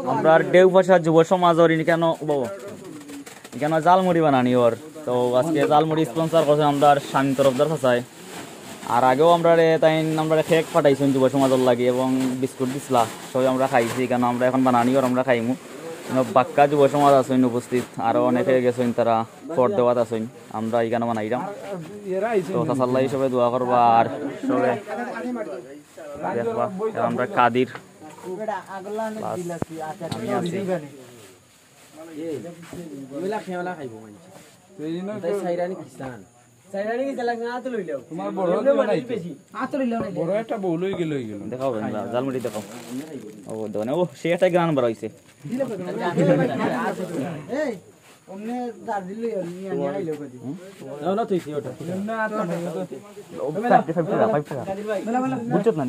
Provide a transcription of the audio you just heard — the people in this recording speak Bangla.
আমরা দেউপাশা যুব সমাজের কেন এখানে জালমুড়ি বানানি ওর তো আজকে জালমুড়ি স্পন্সর করছে আমরা স্বামী তরফদার ফাঁসায় আর আগেও আমরা আমরা কেক পাঠাইছেন যুব সমাজের লাগি এবং বিস্কুট দিছিলা সবাই আমরা খাইছি কেন আমরা এখন বানানি ওর আমরা খাইমু বাক্কা যুব সমাজ আছেন উপস্থিত আরো অনেকে গেছেন তারা ফর দেওয়াত আছেন আমরা এখানে বানাইলাম তো তাসাল্লাহ সবাই দোয়া করবা আর সবাই দেখবা আমরা কাদির আমি আছি দেখাও জালমুড়ি দেখাও ও দেখো ও সে একটা গান বার হয়েছে বুঝছো না